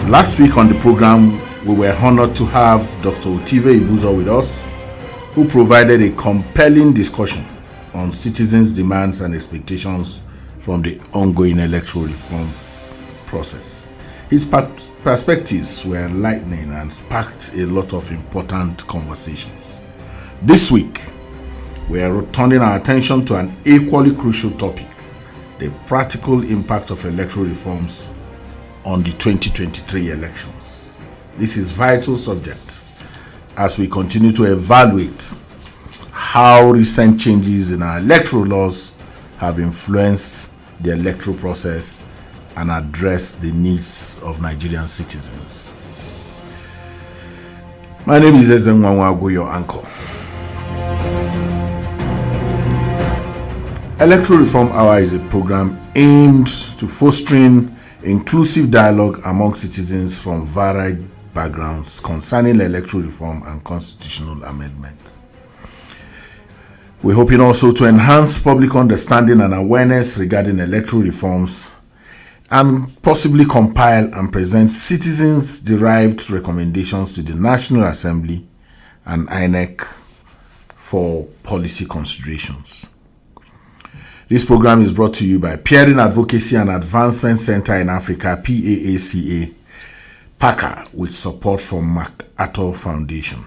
Last week on the program, we were honored to have Dr. Otive Ibuzo with us, who provided a compelling discussion on citizens' demands and expectations from the ongoing electoral reform process. His perspectives were enlightening and sparked a lot of important conversations. This week, we are turning our attention to an equally crucial topic: the practical impact of electoral reforms on the 2023 elections. This is a vital subject as we continue to evaluate how recent changes in our electoral laws have influenced the electoral process and address the needs of Nigerian citizens. My name is Agwu, your anchor. Electoral Reform Hour is a program aimed to fostering inclusive dialogue among citizens from varied backgrounds concerning electoral reform and constitutional amendments. We're hoping also to enhance public understanding and awareness regarding electoral reforms and possibly compile and present citizens-derived recommendations to the National Assembly and INEC for policy considerations. This program is brought to you by Peering Advocacy and Advancement Center in Africa, PAACA, PACA, with support from MacArthur Foundation.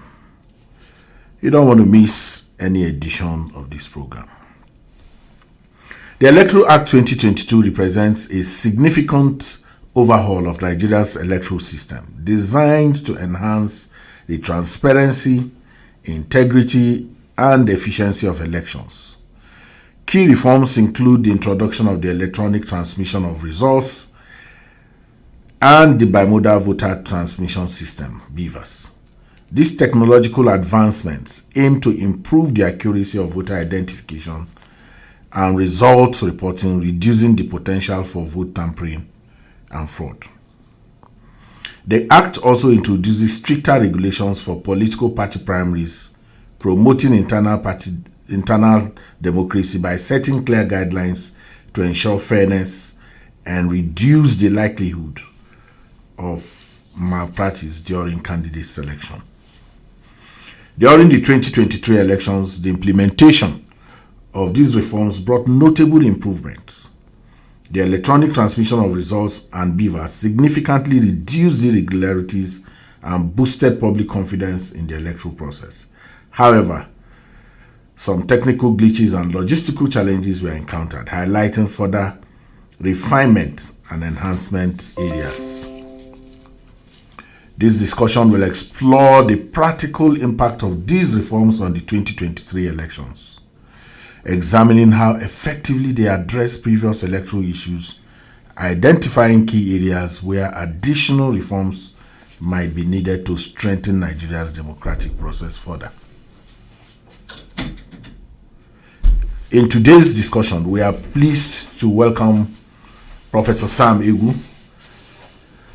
You don't want to miss any edition of this program. The Electoral Act 2022 represents a significant overhaul of Nigeria's electoral system, designed to enhance the transparency, integrity, and efficiency of elections. Key reforms include the introduction of the electronic transmission of results and the bimodal voter transmission system, BVAS. These technological advancements aim to improve the accuracy of voter identification and results reporting, reducing the potential for vote tampering and fraud. The Act also introduces stricter regulations for political party primaries, promoting internal democracy by setting clear guidelines to ensure fairness and reduce the likelihood of malpractice during candidate selection. During the 2023 elections, the implementation of these reforms brought notable improvements. The electronic transmission of results and BVAS significantly reduced irregularities and boosted public confidence in the electoral process. However, some technical glitches and logistical challenges were encountered, highlighting further refinement and enhancement areas. This discussion will explore the practical impact of these reforms on the 2023 elections, examining how effectively they address previous electoral issues, identifying key areas where additional reforms might be needed to strengthen Nigeria's democratic process further. In today's discussion, we are pleased to welcome Professor Sam Egwu,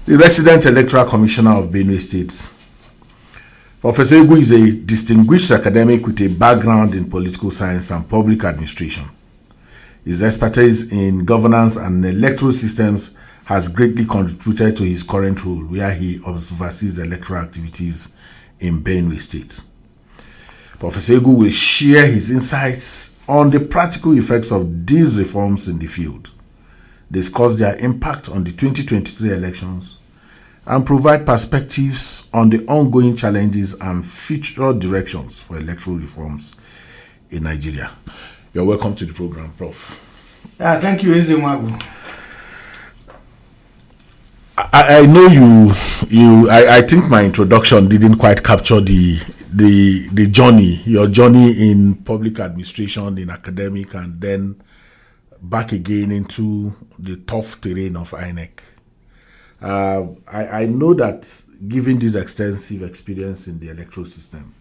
the resident electoral commissioner of Benue State. Professor Agwu is a distinguished academic with a background in political science and public administration. His expertise in governance and electoral systems has greatly contributed to his current role, where he oversees electoral activities in Benue State. Professor Agwu will share his insights on the practical effects of these reforms in the field, discuss their impact on the 2023 elections, and provide perspectives on the ongoing challenges and future directions for electoral reforms in Nigeria. You're welcome to the program, Prof. Thank you, Agwu. I know I think my introduction didn't quite capture the journey, your journey in public administration, in academic, and then back again into the tough terrain of INEC. I know that given this extensive experience in the electoral system,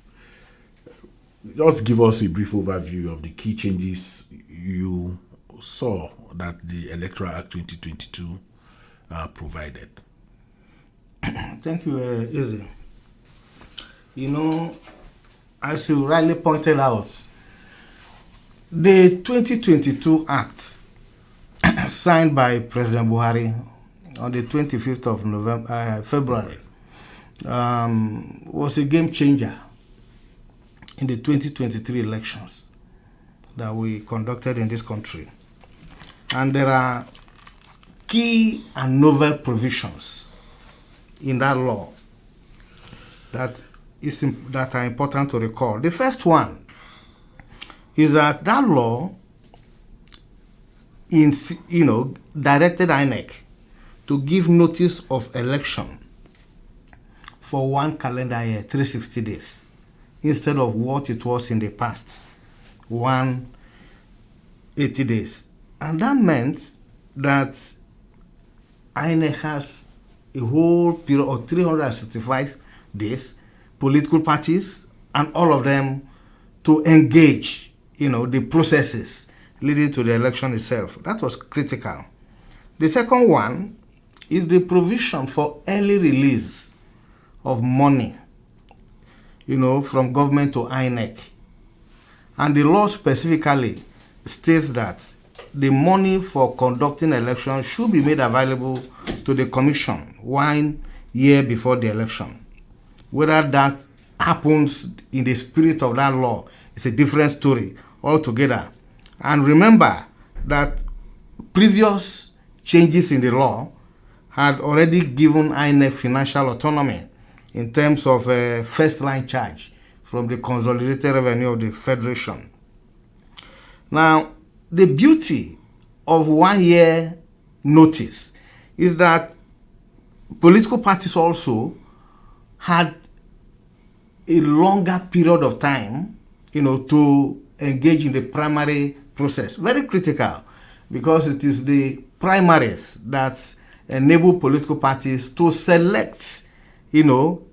just give us a brief overview of the key changes you saw that the Electoral Act 2022 provided. Thank you, Izzy. You know, as you rightly pointed out, the 2022 Act signed by President Buhari on the 25th of February was a game changer in the 2023 elections that we conducted in this country. And there are key and novel provisions in that law that are important to recall. The first one is that law directed INEC to give notice of election for 1 calendar year, 360 days, instead of what it was in the past, 180 days. And that meant that INEC has a whole period of 365 days, political parties and all of them, to engage, the processes leading to the election itself. That was critical. The second one is the provision for early release of money, from government to INEC. And the law specifically states that the money for conducting elections should be made available to the commission 1 year before the election. Whether that happens in the spirit of that law is a different story altogether. And remember that previous changes in the law had already given INEC financial autonomy in terms of first line charge from the consolidated revenue of the Federation. Now, the beauty of 1 year notice is that political parties also had a longer period of time, to engage in the primary process. Very critical, because it is the primaries that enable political parties to select,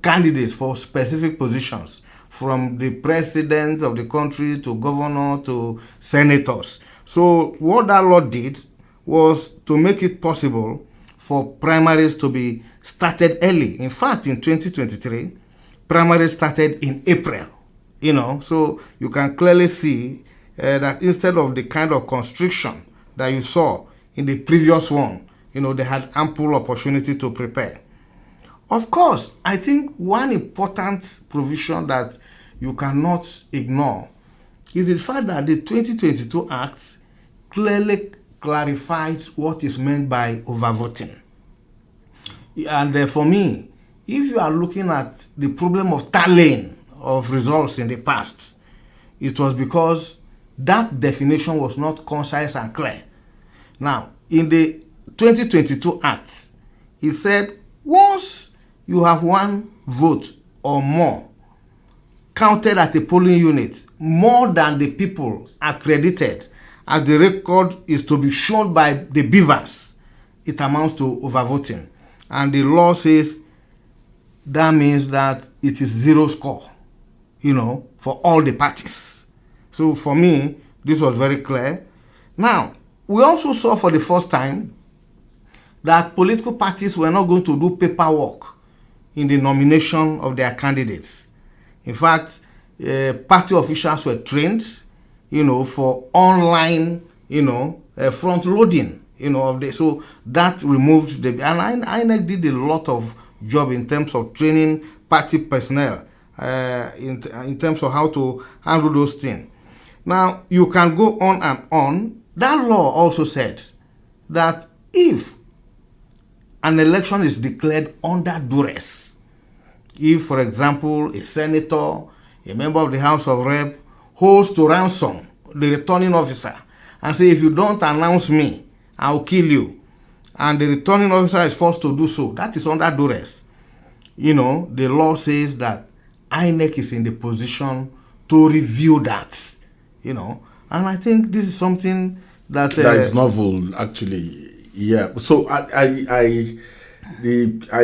candidates for specific positions, from the president of the country to governor to senators. So what that law did was to make it possible for primaries to be started early. In fact, in 2023, primaries started in April. So you can clearly see that instead of the kind of constriction that you saw in the previous one, they had ample opportunity to prepare. Of course, I think one important provision that you cannot ignore is the fact that the 2022 Act clearly clarifies what is meant by overvoting. And for me, if you are looking at the problem of tallying of results in the past, it was because that definition was not concise and clear. Now, in the 2022 Act, it said once you have 1 vote or more counted at a polling unit more than the people accredited, as the record is to be shown by the beavers, it amounts to overvoting. And the law says that means that it is 0 score, for all the parties. So for me, this was very clear. Now, we also saw for the first time that political parties were not going to do paperwork in the nomination of their candidates. In fact, party officials were trained, for online, front loading, so that removed the, and INEC did a lot of job in terms of training party personnel, in terms of how to handle those things. Now, you can go on and on. That law also said that if an election is declared under duress, if, for example, a senator, a member of the House of Rep, holds to ransom the returning officer and say, if you don't announce me, I'll kill you, and the returning officer is forced to do so, that is under duress. The law says that INEC is in the position to review that, and I think this is something that is novel, actually. Yeah. So I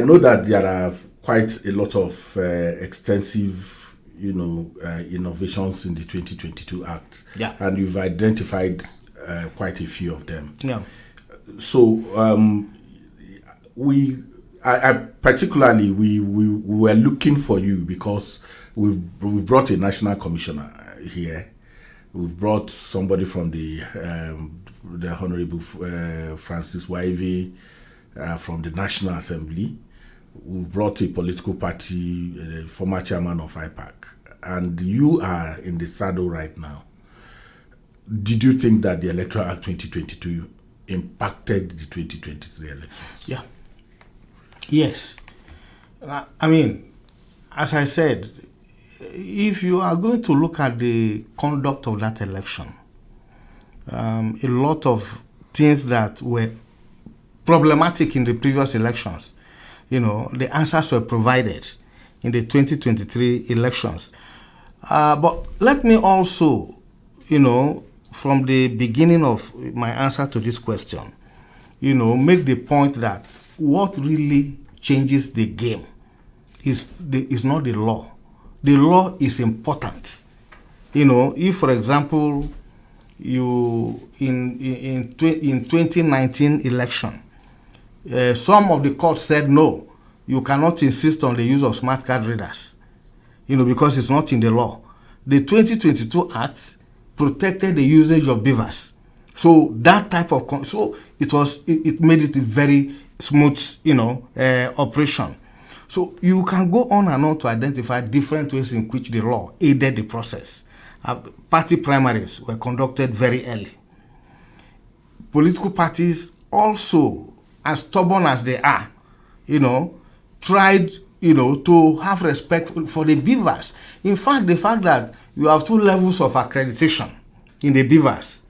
know that there are quite a lot of extensive, innovations in the 2022 Act. Yeah. And you've identified quite a few of them. Yeah. So I particularly we were looking for you because we've brought a national commissioner here. We've brought somebody from the Honorable Francis Wivey. from the National Assembly. We've brought a political party, the former chairman of IPAC, and you are in the saddle right now. Did you think that the Electoral Act 2022 impacted the 2023 elections? Yeah. Yes. I mean, as I said, if you are going to look at the conduct of that election, a lot of things that were problematic in the previous elections, the answers were provided in the 2023 elections. But let me also, from the beginning of my answer to this question, make the point that what really changes the game is not the law. The law is important. If, for example, in 2019 election, some of the courts said no, you cannot insist on the use of smart card readers, because it's not in the law. The 2022 Act protected the usage of beavers, so that type of it made it a very smooth, operation. So you can go on and on to identify different ways in which the law aided the process. Party primaries were conducted very early. Political parties also, as stubborn as they are, tried, to have respect for the beavers. In fact, the fact that you have two levels of accreditation in the beavers,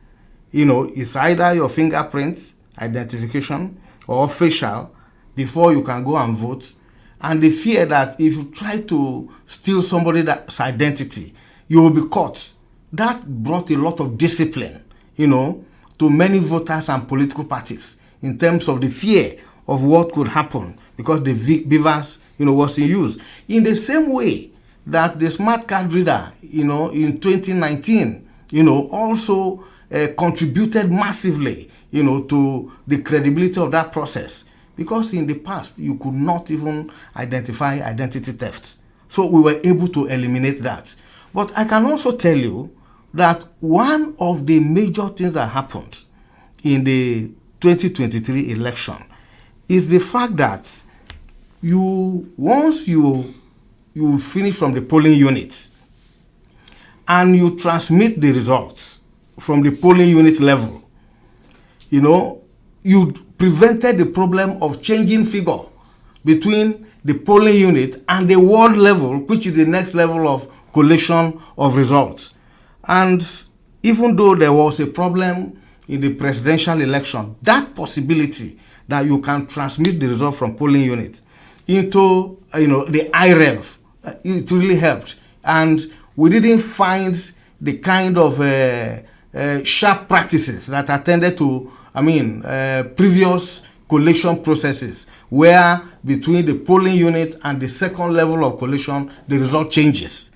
it's either your fingerprint identification or facial before you can go and vote. And the fear that if you try to steal somebody's identity, you will be caught. That brought a lot of discipline, to many voters and political parties in terms of the fear of what could happen because the beavers, was in use. In the same way that the smart card reader, in 2019, also contributed massively, to the credibility of that process. Because in the past, you could not even identify identity theft. So we were able to eliminate that. But I can also tell you that one of the major things that happened in the 2023 election is the fact that once you finish from the polling unit and you transmit the results from the polling unit level, you prevented the problem of changing figure between the polling unit and the ward level, which is the next level of collation of results. And even though there was a problem in the presidential election, that possibility that you can transmit the result from polling unit into the IREV, it really helped. And we didn't find the kind of sharp practices that attended to previous collation processes, where between the polling unit and the second level of collation, the result changes.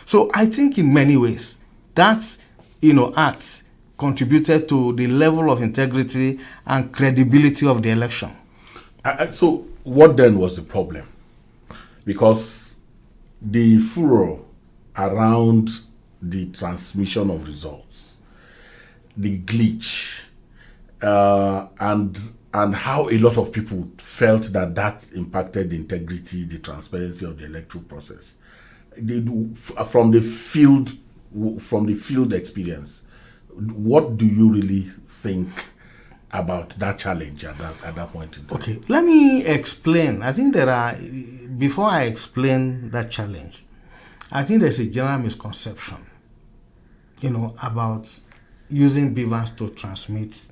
So I think in many ways that act contributed to the level of integrity and credibility of the election. So what then was the problem? Because the furor around the transmission of results, the glitch, and how a lot of people felt that impacted the integrity, the transparency of the electoral process. From the field experience, what do you really think about that challenge at that point in time? Okay, let me explain. I think before I explain that challenge, I think there's a general misconception, about using beavers to transmit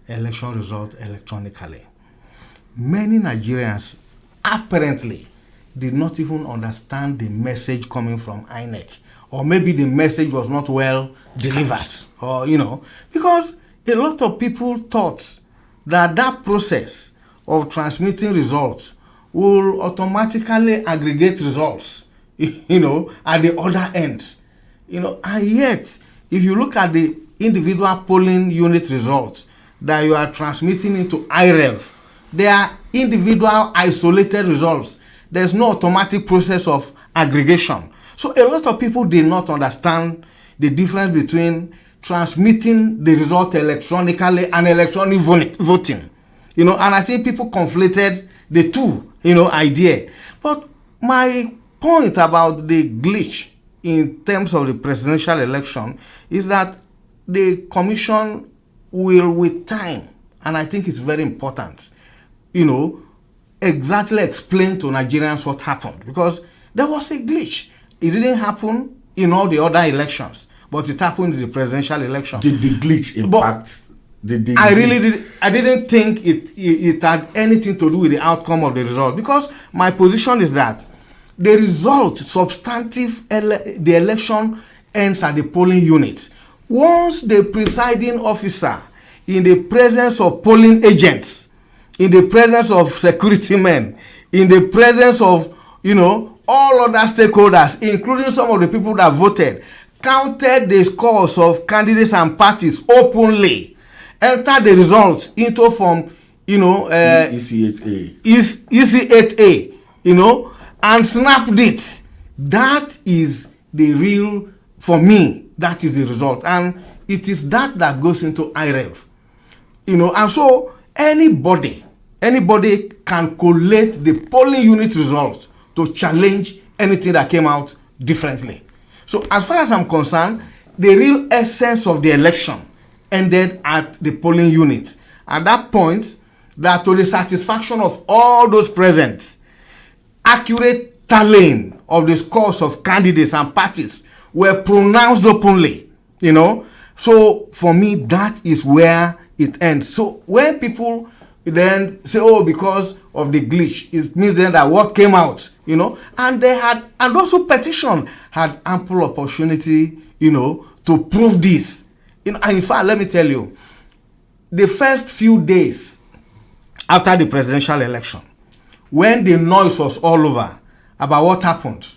election results electronically. Many Nigerians apparently did not even understand the message coming from INEC, or maybe the message was not well delivered, or because a lot of people thought that process of transmitting results will automatically aggregate results, at the other end, and yet if you look at the individual polling unit results that you are transmitting into IREV, they are individual isolated results. There's no automatic process of aggregation. So a lot of people did not understand the difference between transmitting the result electronically and electronic voting. and I think people conflated the two, idea. But my point about the glitch in terms of the presidential election is that the commission will, with time, and I think it's very important, exactly explain to Nigerians what happened, because there was a glitch. It didn't happen in all the other elections, but it happened in the presidential election. Did the glitch impact? I didn't think it had anything to do with the outcome of the result, because my position is that the result, the election ends at the polling unit. Once the presiding officer, in the presence of polling agents, in the presence of security men, in the presence of, all other stakeholders, including some of the people that voted, counted the scores of candidates and parties openly, entered the results into form, EC8A. EC8A, and snapped it. That is the real, for me, that is the result. And it is that goes into IREV. And so anybody can collate the polling unit results to challenge anything that came out differently. So as far as I'm concerned, the real essence of the election ended at the polling unit. At that point, that to the satisfaction of all those present, accurate tallying of the scores of candidates and parties were pronounced openly, So for me, that is where it ends. So when people then say, because of the glitch, it means then that what came out, and they had, and also petition had ample opportunity, to prove this. And in fact, let me tell you, the first few days after the presidential election, when the noise was all over about what happened,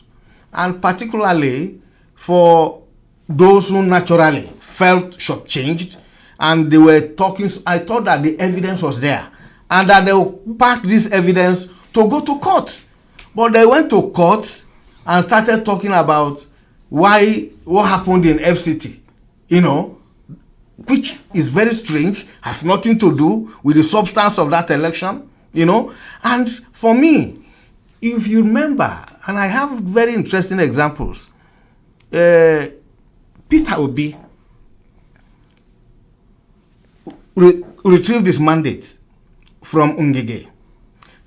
and particularly for those who naturally felt shortchanged, and they were talking, I thought that the evidence was there, and that they would pack this evidence to go to court. But they went to court and started talking about what happened in FCT, which is very strange, has nothing to do with the substance of that election, And for me, if you remember, and I have very interesting examples, Peter Obi retrieved his mandate from Ngige.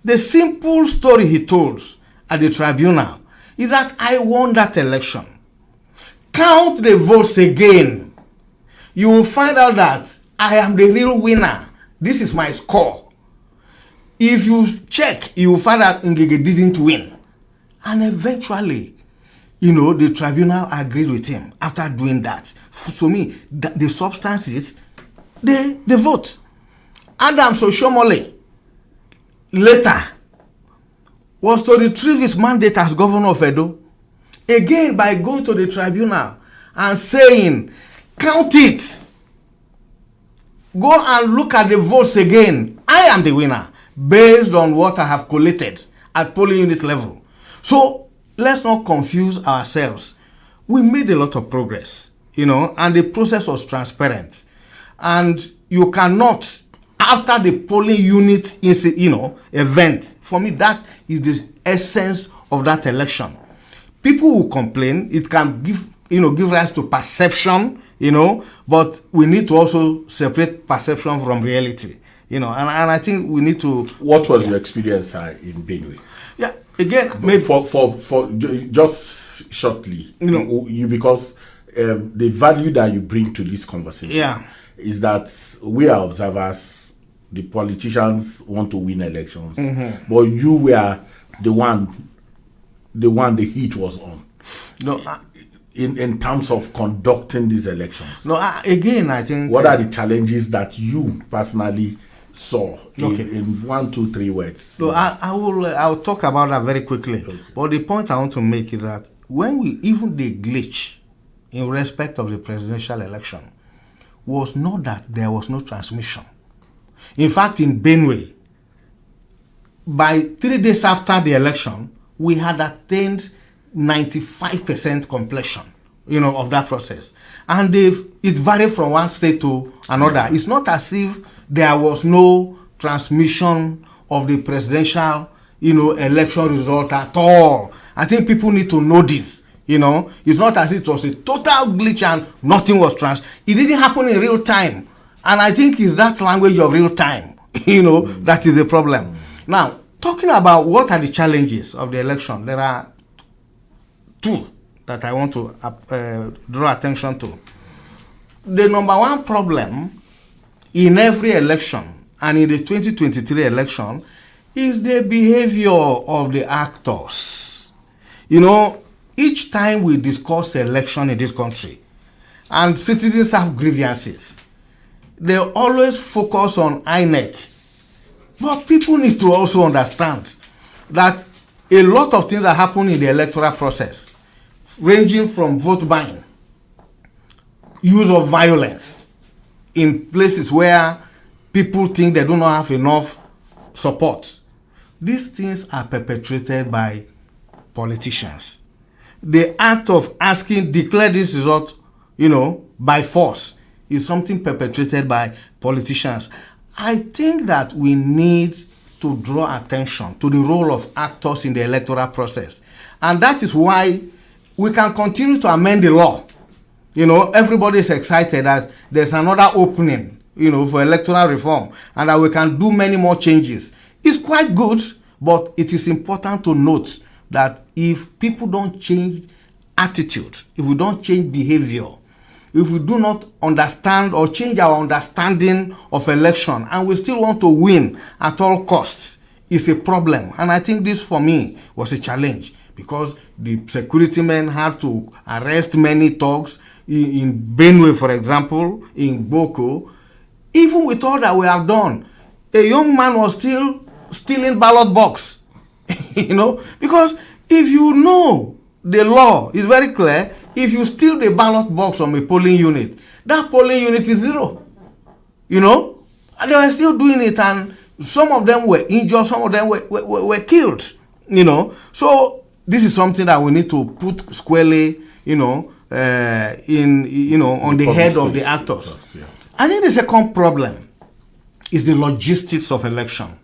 The simple story he told at the tribunal is that I won that election. Count the votes again. You will find out that I am the real winner. This is my score. If you check, you will find out Ngige didn't win. And eventually, the tribunal agreed with him after doing that. So me, the substance is the vote. Adams Oshomole later was to retrieve his mandate as governor of Edo, again by going to the tribunal and saying, count it, go and look at the votes again, I am the winner based on what I have collated at polling unit level. So let's not confuse ourselves. We made a lot of progress, and the process was transparent, and you cannot, after the polling unit event, for me that is the essence of that election. People will complain, it can give rise to perception, but we need to also separate perception from reality, and I think we need to. What was your experience in Benue? Yeah, again, maybe for just shortly, because the value that you bring to this conversation is that we are observers. The politicians want to win elections, but you were the one the heat was on. No, in terms of conducting these elections. No, again, I think. What are the challenges that you personally saw in 1, 2, 3 words? No, I'll talk about that very quickly. Okay. But the point I want to make is that when the glitch in respect of the presidential election was not that there was no transmission. In fact, in Benue, by 3 days after the election, we had attained 95% completion, of that process. And it varied from one state to another. It's not as if there was no transmission of the presidential, election result at all. I think people need to know this. It's not as if it was a total glitch and nothing was It didn't happen in real time. And I think it's that language of real time, that is a problem. Now, talking about what are the challenges of the election, there are two that I want to draw attention to. The number one problem in every election, and in the 2023 election, is the behavior of the actors. Each time we discuss election in this country, and citizens have grievances, they always focus on INEC. But people need to also understand that a lot of things are happening in the electoral process, ranging from vote buying, use of violence in places where people think they do not have enough support. These things are perpetrated by politicians. The act of declare this result, by force, is something perpetrated by politicians. I think that we need to draw attention to the role of actors in the electoral process. And that is why we can continue to amend the law. Everybody is excited that there's another opening, for electoral reform, and that we can do many more changes. It's quite good, but it is important to note that if people don't change attitude, if we don't change behavior, if we do not understand or change our understanding of election, and we still want to win at all costs, it's a problem. And I think this, for me, was a challenge, because the security men had to arrest many thugs in Benue, for example, in Boko. Even with all that we have done, a young man was still stealing ballot box. Because if you know the law is very clear, if you steal the ballot box from a polling unit, that polling unit is zero. And they were still doing it, and some of them were injured, some of them were killed. So this is something that we need to put squarely, on the head of the actors. Yeah. I think the second problem is the logistics of election.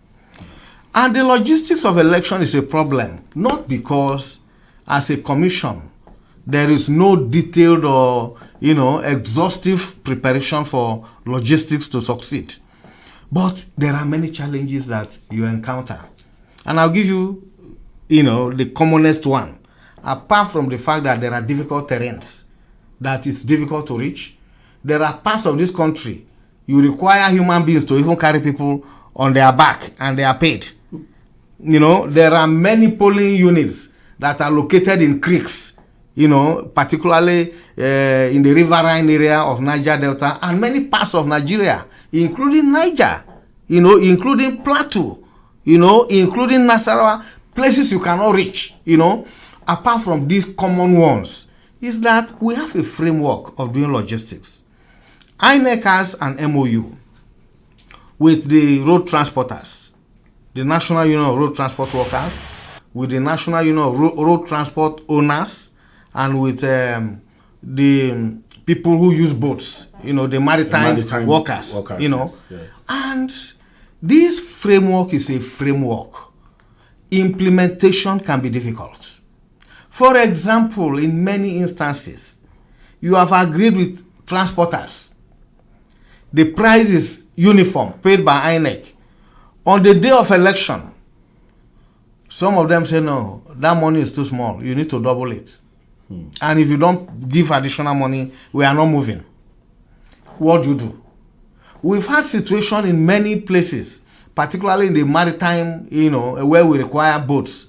And the logistics of election is a problem, not because as a commission there is no detailed or exhaustive preparation for logistics to succeed, but there are many challenges that you encounter. And I'll give you, the commonest one. Apart from the fact that there are difficult terrains that it's difficult to reach, there are parts of this country you require human beings to even carry people on their back, and they are paid. There are many polling units that are located in creeks, particularly in the riverine area of Niger Delta and many parts of Nigeria, including Niger, including Plateau, including Nasarawa, places you cannot reach, Apart from these common ones, is that we have a framework of doing logistics. INEC has an MOU with the road transporters, the National Union of Road Transport Workers, with the National Union of Road Transport Owners, and with the people who use boats, the maritime workers, Yes. Yeah. And this framework is a framework. Implementation can be difficult. For example, in many instances, you have agreed with transporters. The price is uniform, paid by INEC. On the day of election, some of them say, no, that money is too small. You need to double it. And if you don't give additional money, we are not moving. What do you do? We've had situations in many places, particularly in the maritime, where we require boats,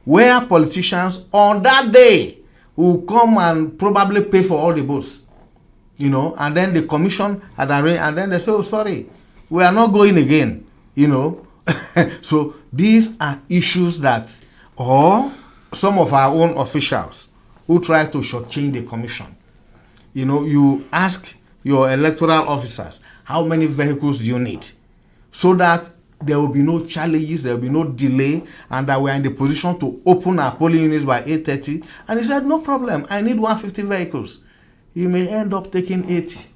where politicians on that day will come and probably pay for all the boats, and then the commission had arranged, and then they say, oh, sorry, we are not going again, So these are issues that, or some of our own officials who try to shortchange the commission. You ask your electoral officers, how many vehicles do you need? So that there will be no challenges, there will be no delay, and that we are in the position to open our polling units by 8:30. And he said, no problem, I need 150 vehicles. You may end up taking 80.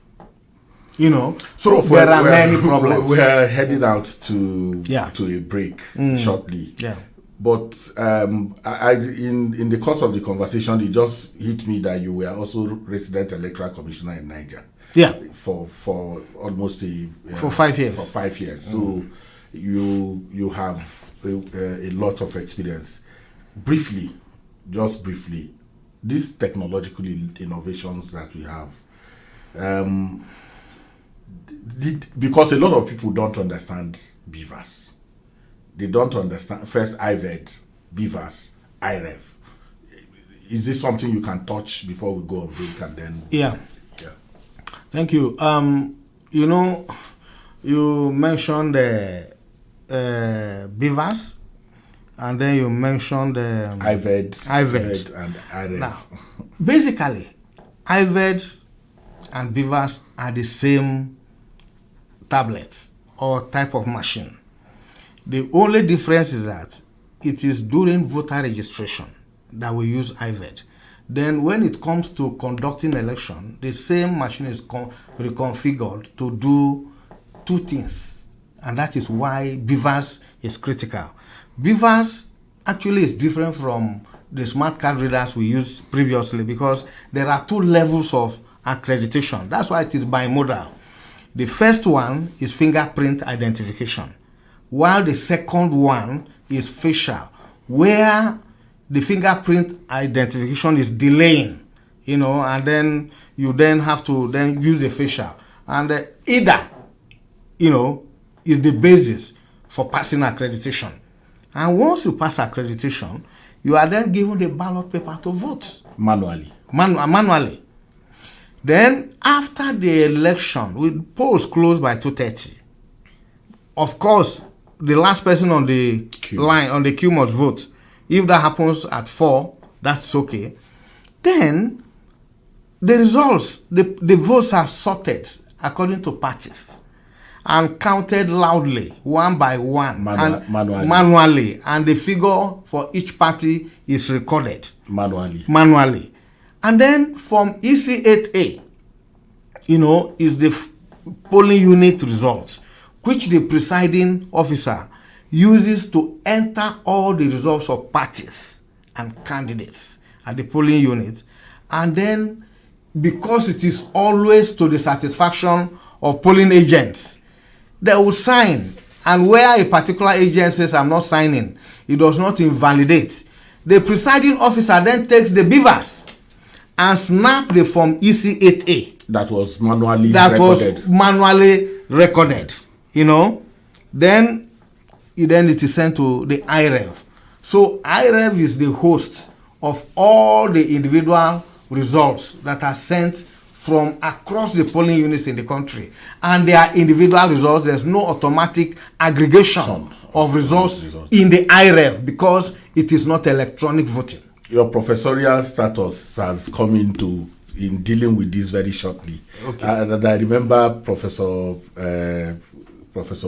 So there are many problems. We are heading out to Yeah. a break shortly. Yeah. But in the course of the conversation, it just hit me that you were also resident electoral commissioner in Niger. Yeah. For almost For 5 years. For 5 years. So you have a lot of experience. Briefly, just briefly, these technological innovations that we have. Because a lot of people don't understand beavers. They don't understand first IVED, beavers, IREV. Is this something you can touch before we go on break and then? Yeah. Thank you. You mentioned the beavers, and then you mentioned the IVED and IREV. Now, basically, IVEDs and beavers are the same tablets or type of machine. The only difference is that it is during voter registration that we use IVED. Then when it comes to conducting election, the same machine is reconfigured to do two things. And that is why beavers is critical. Beavers actually is different from the smart card readers we used previously because there are two levels of accreditation. That's why it is bimodal. The first one is fingerprint identification, while the second one is facial, where the fingerprint identification is delaying, and then you then have to then use the facial. And either, is the basis for passing accreditation. And once you pass accreditation, you are then given the ballot paper to vote. Manually. Manually. Then after the election, with polls closed by 2:30, of course, the last person on the line, on the queue must vote. If that happens at 4, that's okay. Then the results, the votes are sorted according to parties and counted loudly, one by one, manually. And the figure for each party is recorded manually. And then from EC8A, is the polling unit results, which the presiding officer uses to enter all the results of parties and candidates at the polling unit. And then, because it is always to the satisfaction of polling agents, they will sign. And where a particular agent says, I'm not signing, it does not invalidate. The presiding officer then takes the beavers and snap the form EC8A. That was manually recorded. Then it is sent to the IREV. So IREV is the host of all the individual results that are sent from across the polling units in the country. And they are individual results. There's no automatic aggregation of results in the IREV because it is not electronic voting. Your professorial status has come in dealing with this very shortly. Okay. And I remember Professor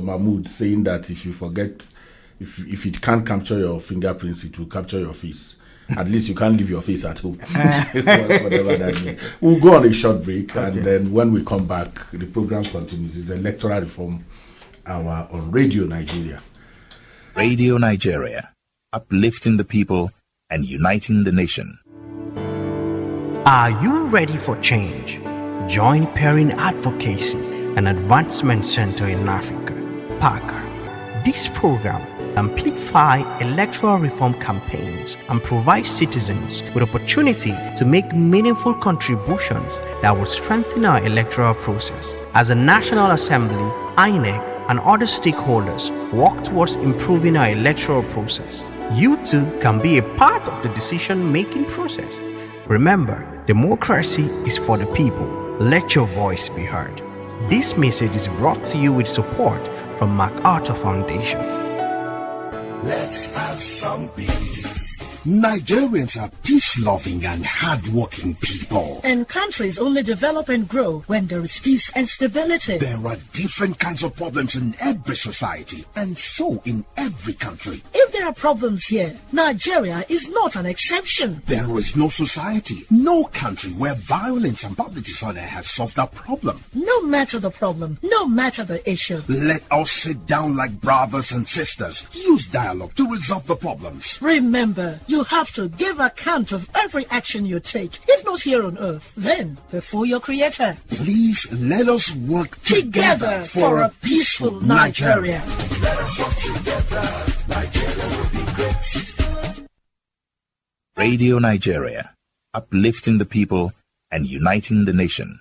Mahmoud saying that if you forget, if it can't capture your fingerprints, it will capture your face. At least you can't leave your face at home. Whatever that means. We'll go on a short break, okay. And then when we come back, the program continues. It's the Electoral Reform Hour on Radio Nigeria. Radio Nigeria, uplifting the people and uniting the nation. Are you ready for change? Join Perrin Advocacy, an advancement center in Africa, Parker. This program amplify electoral reform campaigns and provide citizens with opportunity to make meaningful contributions that will strengthen our electoral process. As a National Assembly, INEC, and other stakeholders work towards improving our electoral process, you too can be a part of the decision-making process. Remember, democracy is for the people. Let your voice be heard. This message is brought to you with support from MacArthur Foundation. Let's have some peace. Nigerians are peace-loving and hard-working people. And countries only develop and grow when there is peace and stability. There are different kinds of problems in every society, and so in every country. If there are problems here, Nigeria is not an exception. There is no society, no country where violence and public disorder has solved that problem. No matter the problem, no matter the issue. Let us sit down like brothers and sisters. Use dialogue to resolve the problems. Remember, you have to give account of every action you take, if not here on earth, then before your creator. Please let us work Together for a peaceful Nigeria. Let us work together. Nigeria will be great. Radio Nigeria, uplifting the people and uniting the nation.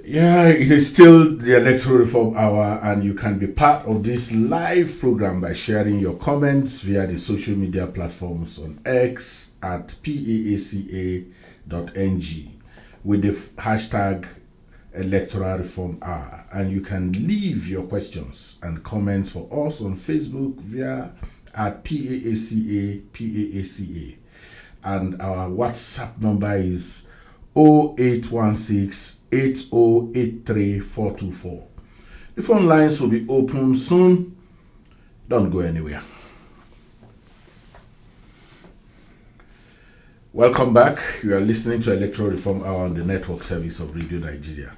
Yeah, it is still the Electoral Reform Hour, and you can be part of this live program by sharing your comments via the social media platforms on X at PAACA.ng with the hashtag Electoral Reform Hour. And you can leave your questions and comments for us on Facebook via at PAACA. And our WhatsApp number is 0816 8083 424. The phone lines will be open soon. Don't go anywhere. Welcome back. You are listening to Electoral Reform Hour on the network service of Radio Nigeria.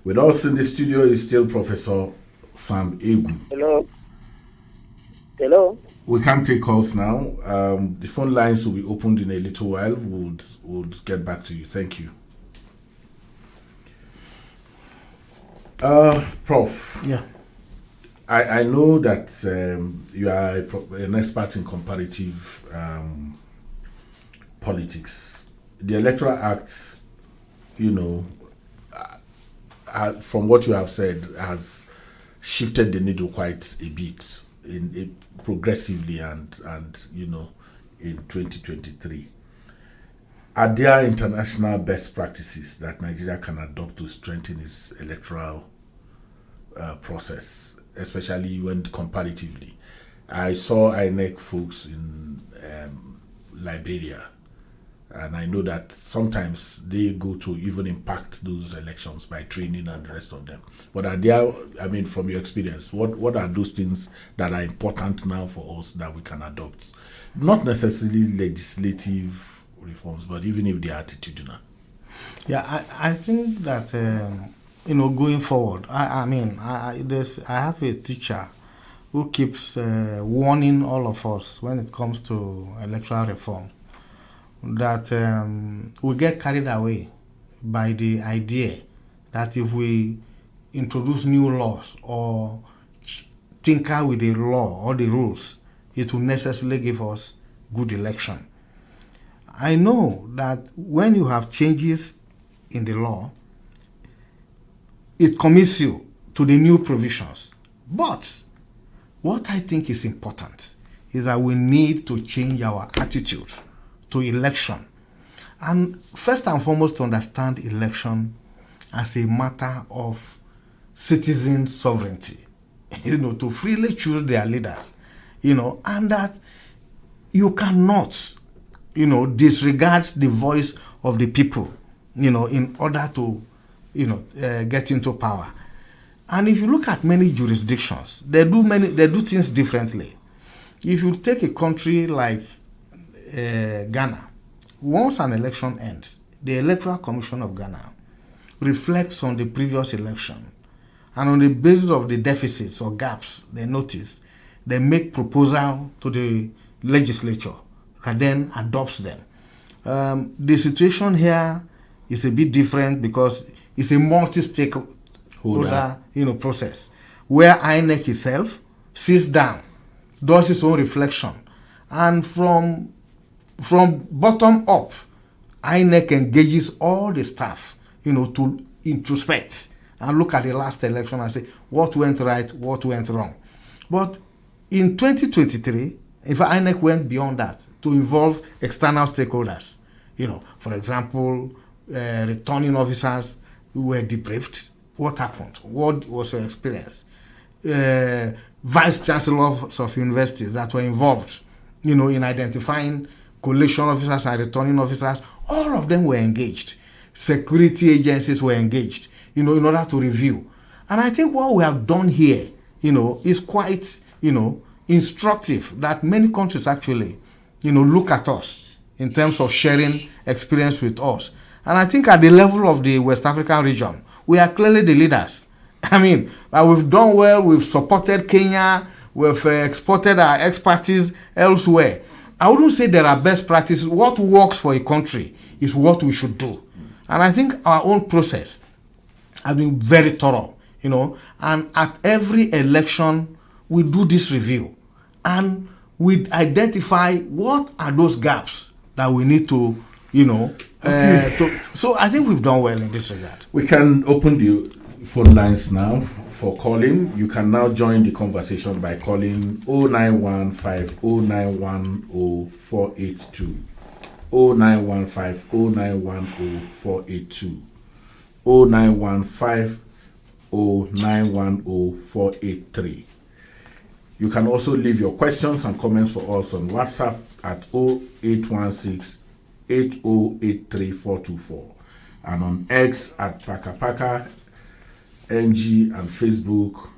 With us in the studio is still Professor Sam Egwu. Hello. Hello. We can't take calls now. The phone lines will be opened in a little while. We'll get back to you. Thank you. Prof. Yeah. I know that you are an expert in comparative politics. The Electoral Act, from what you have said, has shifted the needle quite a bit progressively and in 2023. Are there international best practices that Nigeria can adopt to strengthen its electoral process, especially when comparatively? I saw INEC folks in Liberia, and I know that sometimes they go to even impact those elections by training and the rest of them. But are there, from your experience, what are those things that are important now for us that we can adopt? Not necessarily legislative reforms, but even if they are attitudinal. Yeah, I think that going forward, I have a teacher who keeps warning all of us when it comes to electoral reform that we get carried away by the idea that if we introduce new laws or tinker with the law or the rules, it will necessarily give us good election. I know that when you have changes in the law, it commits you to the new provisions. But what I think is important is that we need to change our attitude to election. And first and foremost, to understand election as a matter of citizen sovereignty, to freely choose their leaders, and that you cannot, disregard the voice of the people, in order to, get into power. And if you look at many jurisdictions, they do things differently. If you take a country like Ghana, once an election ends, the Electoral Commission of Ghana reflects on the previous election, and on the basis of the deficits or gaps they notice, they make proposal to the legislature and then adopts them. The situation here is a bit different because it's a multi-stakeholder process where INEC itself sits down, does its own reflection, and from bottom up, INEC engages all the staff, to introspect and look at the last election and say what went right, what went wrong. But in 2023, in fact, INEC went beyond that to involve external stakeholders. For example, returning officers who were debriefed. What happened? What was your experience? Vice chancellors of universities that were involved, in identifying collation officers and returning officers. All of them were engaged. Security agencies were engaged, in order to review. And I think what we have done here is quite, instructive, that many countries actually, look at us in terms of sharing experience with us. And I think at the level of the West African region, we are clearly the leaders. I mean, we've done well, we've supported Kenya, we've exported our expertise elsewhere. I wouldn't say there are best practices. What works for a country is what we should do. And I think our own process has been very thorough, and at every election, we do this review. And we identify what are those gaps that we need to, so I think we've done well in this regard. We can open the phone lines now for calling. You can now join the conversation by calling 09150910 0910 0910 You can also leave your questions and comments for us on WhatsApp at 0816-8083-424 and on X at Pakapaka NG and Facebook.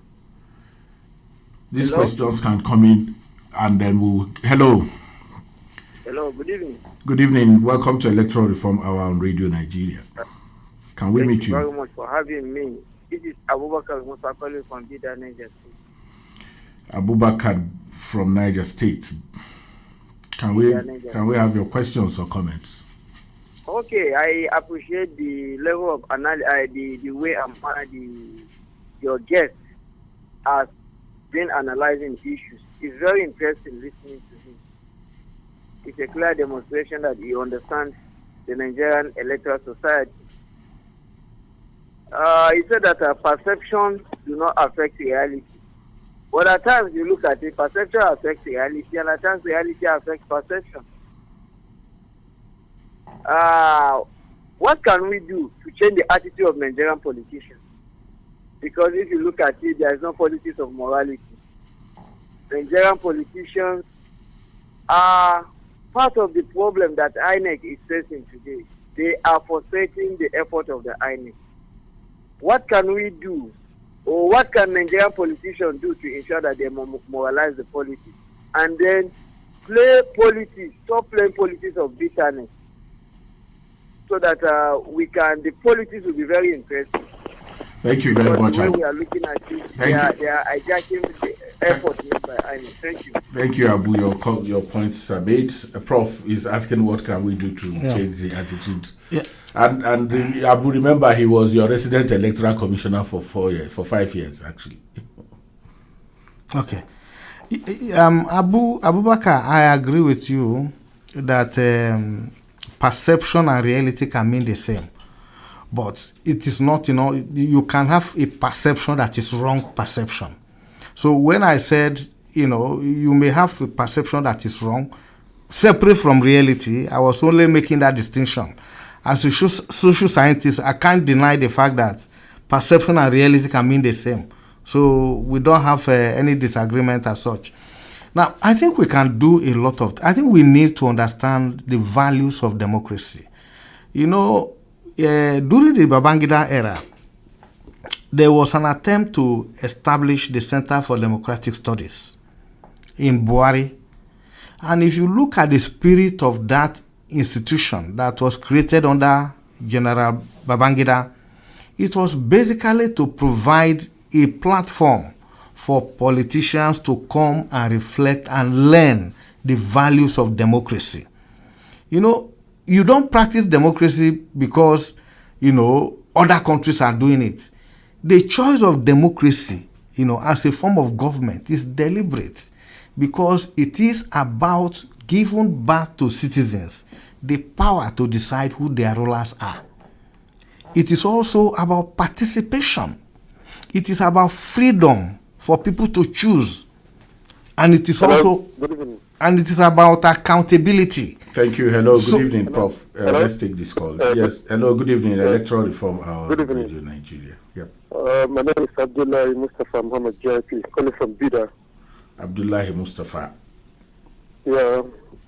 These questions can come in and then we'll... Hello, good evening. Good evening. Welcome to Electoral Reform Hour on Radio Nigeria. Can we meet you? Thank you very much for having me. This is Abubakar Musafali from Bida, Niger State. Abubakar from Niger State. Can we have your questions or comments? Okay, I appreciate the level of the way your guest has been analyzing issues. It's very interesting listening to him. It's a clear demonstration that he understands the Nigerian electoral society. He said that perceptions do not affect reality. But at times you look at it, perception affects reality, and at times reality affects perception. What can we do to change the attitude of Nigerian politicians? Because if you look at it, there is no politics of morality. Nigerian politicians are part of the problem that INEC is facing today. They are frustrating the effort of the INEC. What can we do, or what can Nigerian politicians do to ensure that they moralize the politics? And then play politics, stop playing politics of bitterness, so that the politics will be very interesting. Thank you very much. The way we are looking at it, they are hijacking the effort made by INEC. Thank you. Thank you, Abu. Your points are made. Prof is asking what can we do to change the attitude. Yeah. And Abu, remember, he was your resident electoral commissioner for 5 years, actually. Okay. Abubakar, I agree with you that perception and reality can mean the same. But it is not, you can have a perception that is wrong perception. So when I said, you may have a perception that is wrong, separate from reality, I was only making that distinction. As a social scientist, I can't deny the fact that perception and reality can mean the same. So we don't have any disagreement as such. Now, I think we can do a lot of... I think we need to understand the values of democracy. During the Babangida era, there was an attempt to establish the Center for Democratic Studies in Buhari. And if you look at the spirit of that institution that was created under General Babangida, it was basically to provide a platform for politicians to come and reflect and learn the values of democracy. You don't practice democracy because, other countries are doing it. The choice of democracy, as a form of government is deliberate because it is about giving back to citizens the power to decide who their rulers are. It is also about participation. It is about freedom for people to choose. And it is and it is about accountability. Thank you. Hello, good evening, Prof. Let's take this call. Yes, hello, good evening. Electoral Reform Hour, Radio Nigeria. Yep. My name is Abdullahi Mustafa Muhammad JIP, calling from Bida. Abdullahi Mustafa. Yeah.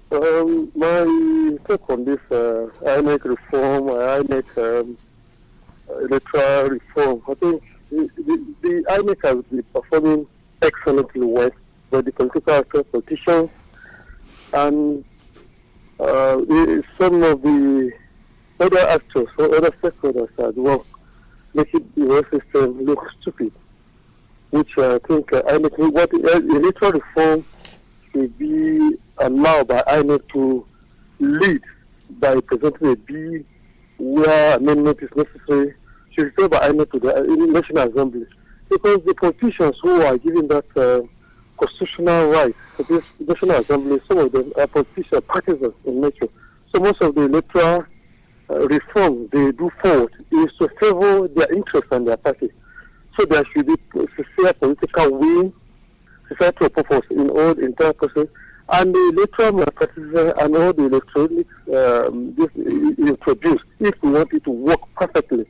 My take on this INEC reform, INEC electoral reform, I think the INEC has been performing excellently well by the political actors, politicians, and some of the other actors or other stakeholders as well, making the whole system look stupid. Which I think what electoral reform should be allowed by INEC to lead by presenting a bill where amendment is necessary, should be by INEC to the National Assembly. Because the politicians who are given that constitutional right to this National Assembly, some of them are politicians, partisans in nature. So most of the electoral reform they do forward is to favor their interests and their party. So there should be sincere political will, societal purpose in all the entire process, and the electoral malpractices and all the electronics introduced. If we want it to work perfectly,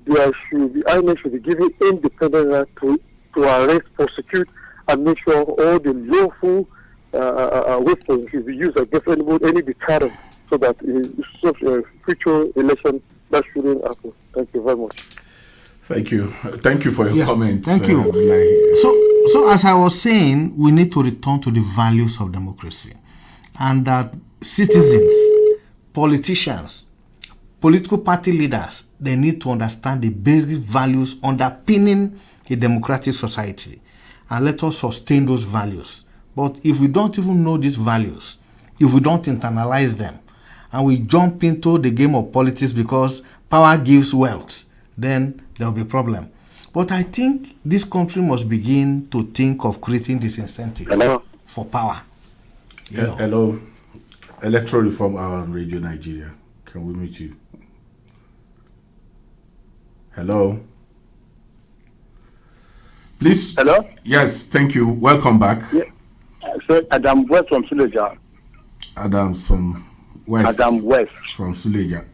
there should be INEC should be given independent right to arrest, prosecute, and make sure all the lawful weapons should be used against any deterrent, so that in future election that shouldn't happen. Thank you very much. Thank you. Thank you for your comments. Thank you. So as I was saying, we need to return to the values of democracy, and that citizens, politicians, political party leaders, they need to understand the basic values underpinning a democratic society, and let us sustain those values. But if we don't even know these values, if we don't internalize them, and we jump into the game of politics because power gives wealth, then there will be a problem. But I think this country must begin to think of creating this incentive for power. Hello. Electoral Reform Hour on Radio Nigeria. Can we meet you? Hello. Please. Hello? Yes, thank you. Welcome back. Yeah. So Adam West from Suleja. Adam's from West. Adam West. From Suleja.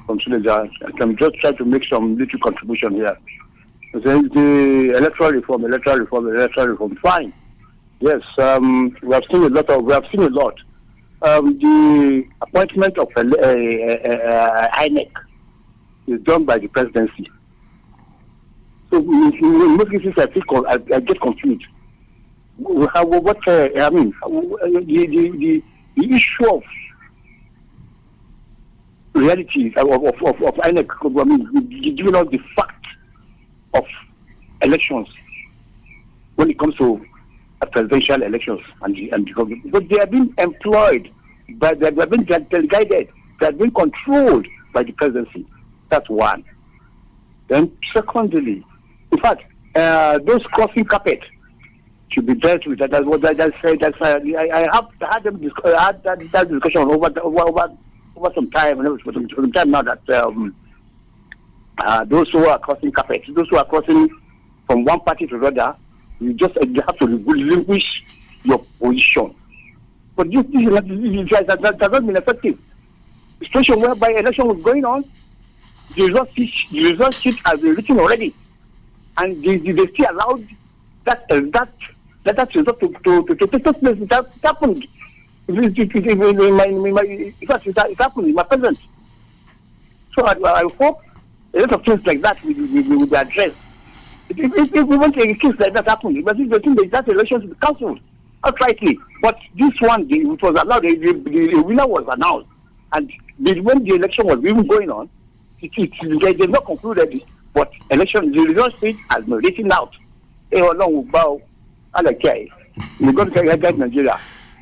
From Suleja. I can just try to make some little contribution here. The electoral reform, fine. Yes, we have seen a lot. The appointment of INEC is done by the presidency. So in most cases, I get confused. The issue of reality of INEC, giving us the fact of elections when it comes to presidential elections and government, but they have been employed, they have been guided, they have been controlled by the presidency. That's one. Then secondly, in fact, those crossing carpet should be dealt with. That's what I said. I had that discussion over some time now that those who are crossing carpet, those who are crossing from one party to the other, you have to relinquish your position. But this has not been effective. The situation whereby election was going on, the result sheet has been written already, and they still allowed that result to take place. It happened. It happened in my presence. So I hope a lot of things like that will be addressed. If we want a case like that happen, but if the thing that election to be cancelled outrightly. But this one, it was allowed. The winner was announced, and when the election was even going on, they did not conclude it. But the result sheet has been written out. We're going to get Nigeria.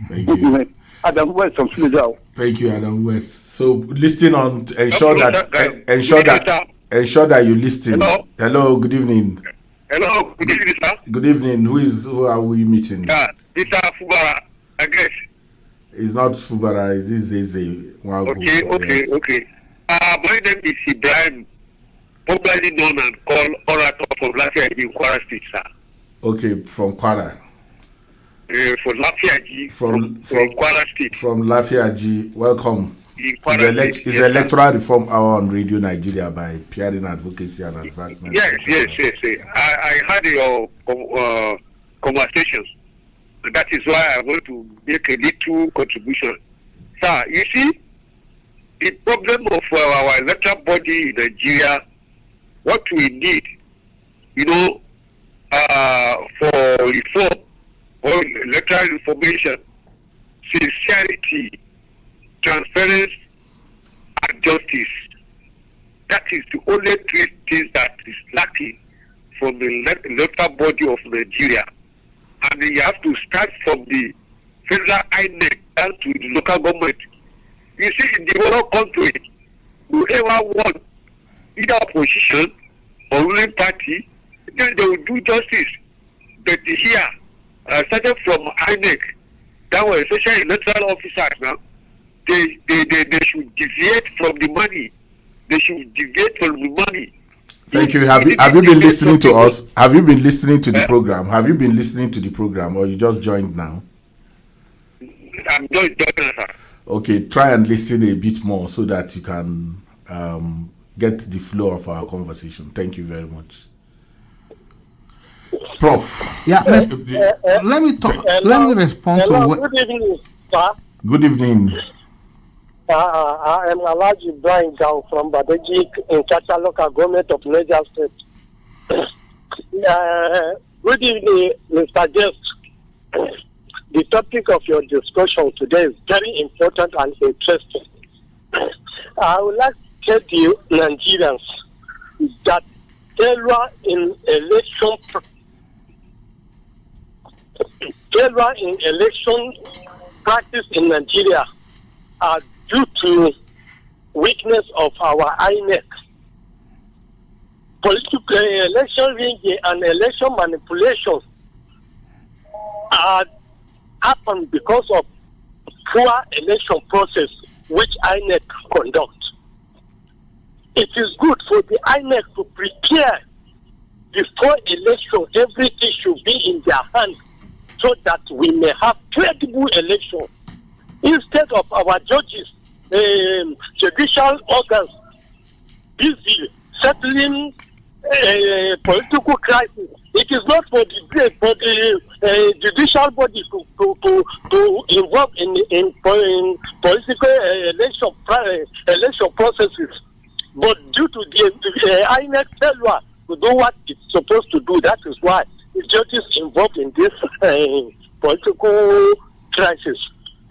Thank you. Adam West from Suleja. Thank you, Adam West. So listen on to ensure that you listen. Hello, good evening. Hello, good evening, sir. Good evening. Who are we meeting? It's Fubara, I guess. It's not Fubara, it's Zeze. Okay. My name is Ibrahim, popularly known and called Orator from Lafiaji in Kwara State, sir. Okay, from Kwara. From Lafiaji, from Kwara State. From Lafiaji, welcome. It's Electoral Reform Hour on Radio Nigeria by Peering Advocacy and Advancement. Yes. I had your conversations. That is why I want to make a little contribution. Sir, you see, the problem of our electoral body in Nigeria, what we need, for or reform or electoral reformation, sincerity, transparency, and justice. That is the only three things that is lacking from the electoral body of Nigeria. And you have to start from the federal INEC down to the local government. You see, in the whole country, whoever won either opposition or ruling party, then they will do justice. But here, starting from INEC, that was especially electoral officers now, they should deviate from the money. They should deviate from the money. Thank you. Have you been listening to us? Have you been listening to the program? Have you been listening to the program, or you just joined now? I'm just joining, sir. Okay, try and listen a bit more so that you can get the flow of our conversation. Thank you very much. Prof. Yeah, let me talk. Let me respond to what. Good evening, sir. Good evening. I am Alhaji Brian Gao from Badejik in Chacha local government of Niger State. Good evening, Mr. Guest. The topic of your discussion today is very important and interesting. I would like to tell you Nigerians that failure in election practice in Nigeria are due to weakness of our INEC. Political election rigging and election manipulations are happen because of poor election process which INEC conduct. It is good for the INEC to prepare before election. Everything should be in their hands so that we may have credible election. Instead of our judges, judicial organs busy settling political crisis, it is not for the judicial body to involve in political election processes. But due to the INEC failure to do what it's supposed to do, that is why the judges involved in this political crisis.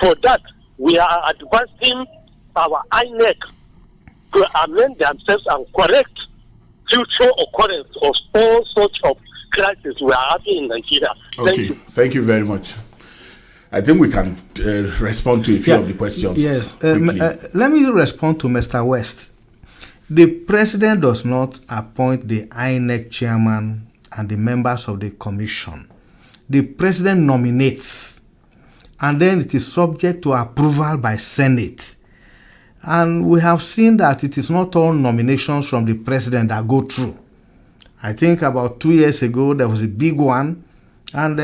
For that, we are advancing our INEC to amend themselves and correct future occurrence of all sorts of crises we are having in Nigeria. Okay, thank you very much. I think we can respond to a few of the questions. Yes, let me respond to Mr. West. The president does not appoint the INEC chairman and the members of the commission. The president nominates, and then it is subject to approval by Senate. And we have seen that it is not all nominations from the president that go through. I think about 2 years ago, there was a big one, and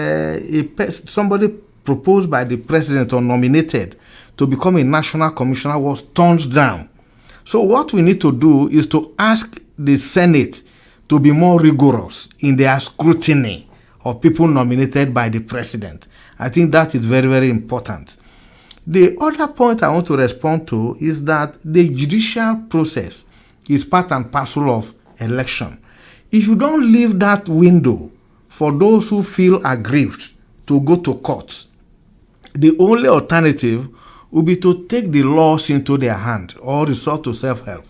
somebody proposed by the president or nominated to become a national commissioner was turned down. So what we need to do is to ask the Senate to be more rigorous in their scrutiny of people nominated by the president. I think that is very, very important. The other point I want to respond to is that the judicial process is part and parcel of election. If you don't leave that window for those who feel aggrieved to go to court, the only alternative will be to take the laws into their hand or resort to self-help.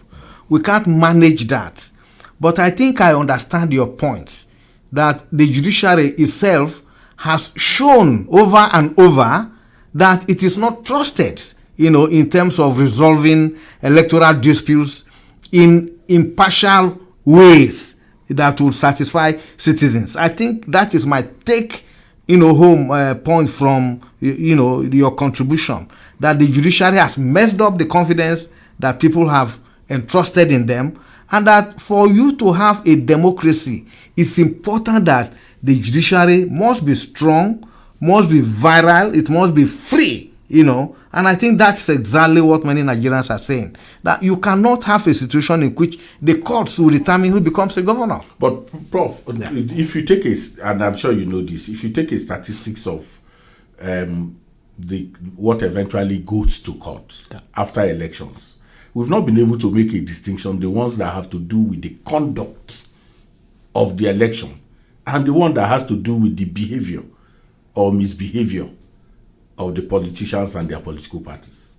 We can't manage that. But I think I understand your point that the judiciary itself has shown over and over that it is not trusted, in terms of resolving electoral disputes in impartial ways that will satisfy citizens. I think that is my take, home point from, your contribution, that the judiciary has messed up the confidence that people have entrusted in them, and that for you to have a democracy, it's important that the judiciary must be strong, must be viral, it must be free, and I think that's exactly what many Nigerians are saying, that you cannot have a situation in which the courts will determine who becomes a governor. But Prof, if you take and I'm sure you know this, if you take a statistics of what eventually goes to court after elections, we've not been able to make a distinction, the ones that have to do with the conduct of the election and the one that has to do with the behavior or misbehavior of the politicians and their political parties.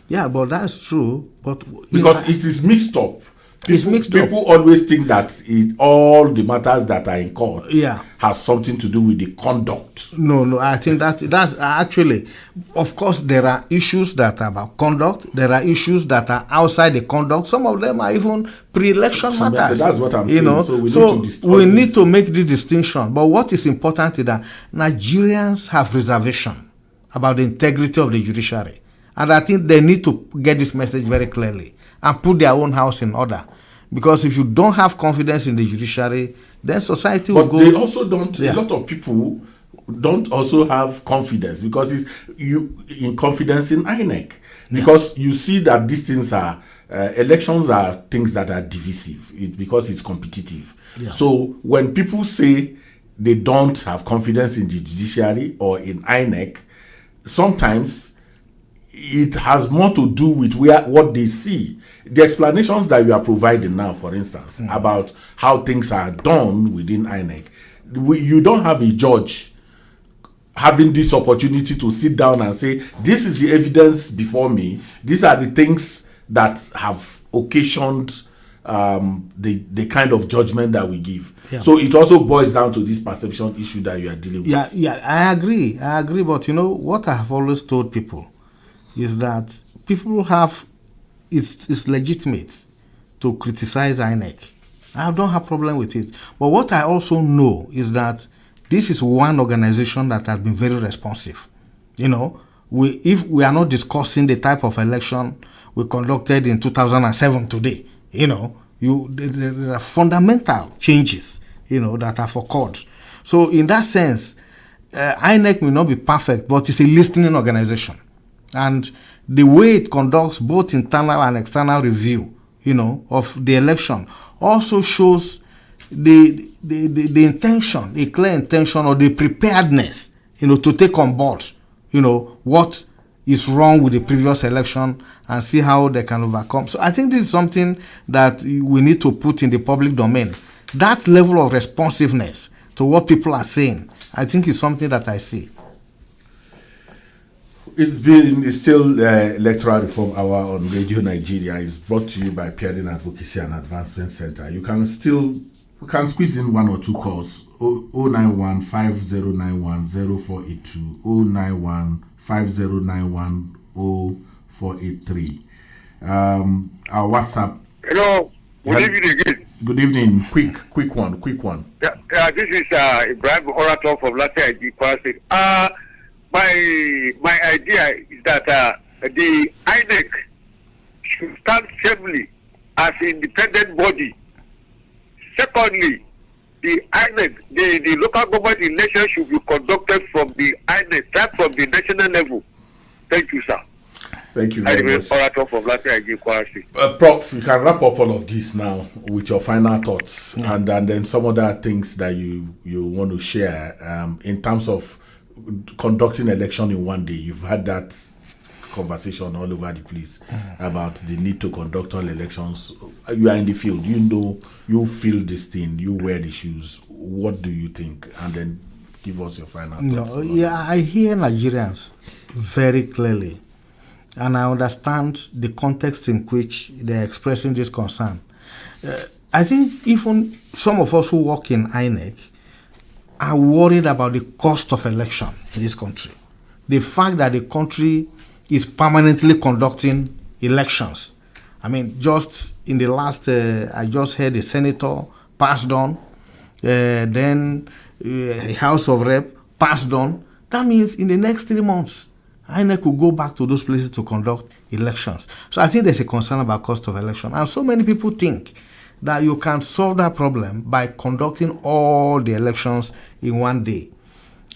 Yeah, but that's true. But because it is mixed up. People always think that all the matters that are in court has something to do with the conduct. No, I think that's actually, of course, there are issues that are about conduct. There are issues that are outside the conduct. Some of them are even pre-election matters. That's what I'm saying. So we need to make the distinction. But what is important is that Nigerians have reservation about the integrity of the judiciary. And I think they need to get this message very clearly and put their own house in order. Because if you don't have confidence in the judiciary, then society will go... But they also don't... A lot of people don't also have confidence because it's in confidence in INEC. Because you see that these things are... elections are things that are divisive because it's competitive. Yeah. So when people say they don't have confidence in the judiciary or in INEC, sometimes it has more to do with what they see. The explanations that you are providing now, for instance, about how things are done within INEC, you don't have a judge having this opportunity to sit down and say, this is the evidence before me, these are the things that have occasioned the kind of judgment that we give. Yeah. So it also boils down to this perception issue that you are dealing with. Yeah, I agree. But what I have always told people is that people have, it's legitimate to criticize INEC. I don't have problem with it. But what I also know is that this is one organization that has been very responsive. If we are not discussing the type of election we conducted in 2007 today, there are fundamental changes, that have occurred. So in that sense, INEC may not be perfect, but it's a listening organization. And the way it conducts both internal and external review, of the election also shows the intention, a clear intention or the preparedness, to take on board, what is wrong with the previous election and see how they can overcome. So I think this is something that we need to put in the public domain. That level of responsiveness to what people are saying, I think is something that I see. It's still Electoral Reform Hour on Radio Nigeria. It's brought to you by Peering Advocacy and Advancement Center. We can squeeze in one or two calls. 091 5091 0482 091 5091 0483. Our WhatsApp. Hello. Good evening again. Good evening. Quick one. Yeah, this is Ibrahim Orator from Latte Agwu. My idea is that the INEC should stand firmly as an independent body. Secondly, the INEC, the local government election should be conducted from the INEC, start from the national level. Thank you, sir. Thank you very much. Prof, you can wrap up all of this now with your final thoughts and then some other things that you want to share in terms of conducting election in one day. You've had that conversation all over the place about the need to conduct all elections. You are in the field, you feel this thing, you wear the shoes. What do you think? And then give us your final thoughts. I hear Nigerians very clearly, and I understand the context in which they're expressing this concern. I think even some of us who work in INEC are worried about the cost of election in this country. The fact that the country is permanently conducting elections. I mean, just in the last, I just heard a senator passed on, then a House of Rep passed on. That means in the next 3 months, INEC will go back to those places to conduct elections. So I think there's a concern about cost of election. And so many people think that you can solve that problem by conducting all the elections in one day.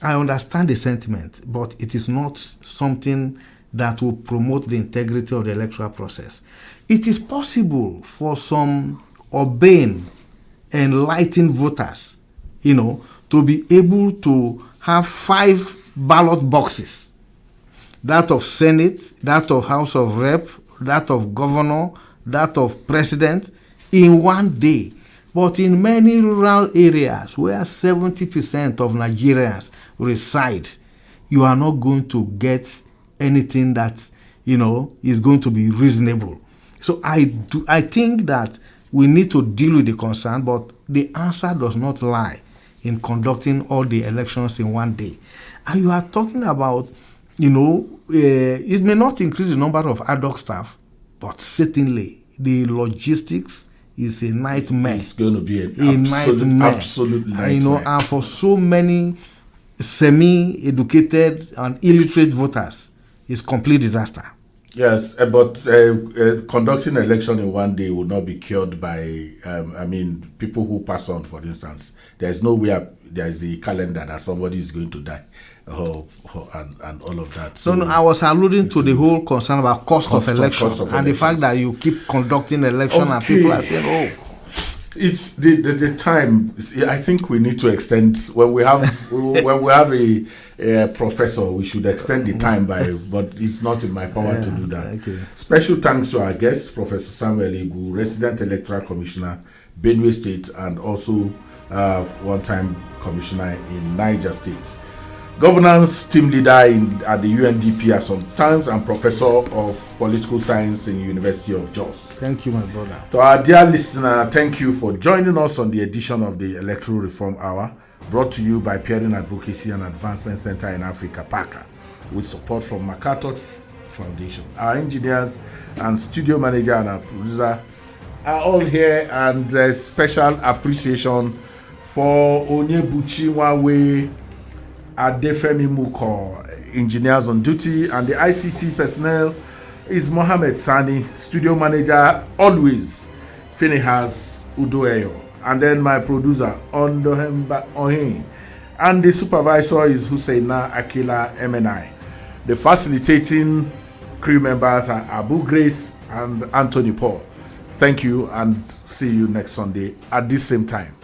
I understand the sentiment, but it is not something that will promote the integrity of the electoral process. It is possible for some urbane, enlightened voters, to be able to have 5 ballot boxes, that of Senate, that of House of Rep, that of Governor, that of President, in one day. But in many rural areas where 70% of Nigerians reside, you are not going to get anything that, is going to be reasonable. So I think that we need to deal with the concern, but the answer does not lie in conducting all the elections in one day. And you are talking about, it may not increase the number of ad hoc staff, but certainly the logistics is a nightmare. It's going to be an absolute nightmare. And for so many semi-educated and illiterate voters, it's complete disaster. Yes, but conducting an election in one day will not be cured by, people who pass on, for instance. There's no way there is a calendar that somebody is going to die and all of that. So I was alluding to the whole concern about cost of election and the fact that you keep conducting election and people are saying, it's the time. I think we need to extend when we have a professor. We should extend the time but it's not in my power to do that. Okay. Special thanks to our guest, Professor Sam Egwu, Resident Electoral Commissioner, Benue State, and also one-time commissioner in Niger State. Governance team leader at the UNDP at some times, and professor of political science in University of Jos. Thank you, my brother. To our dear listener, thank you for joining us on the edition of the Electoral Reform Hour, brought to you by Peering Advocacy and Advancement Center in Africa, PACA, with support from MacArthur Foundation. Our engineers and studio manager and our producer are all here, and special appreciation for Onyebuchi Nwawe, Adefemi Muko, engineers on duty, and the ICT personnel is Mohammed Sani, studio manager always Finehas Udoeyo, and then my producer Ondohemba Ohin, and the supervisor is Huseina Akila MNI. The facilitating crew members are Abu Grace and Anthony Paul. Thank you, and see you next Sunday at this same time.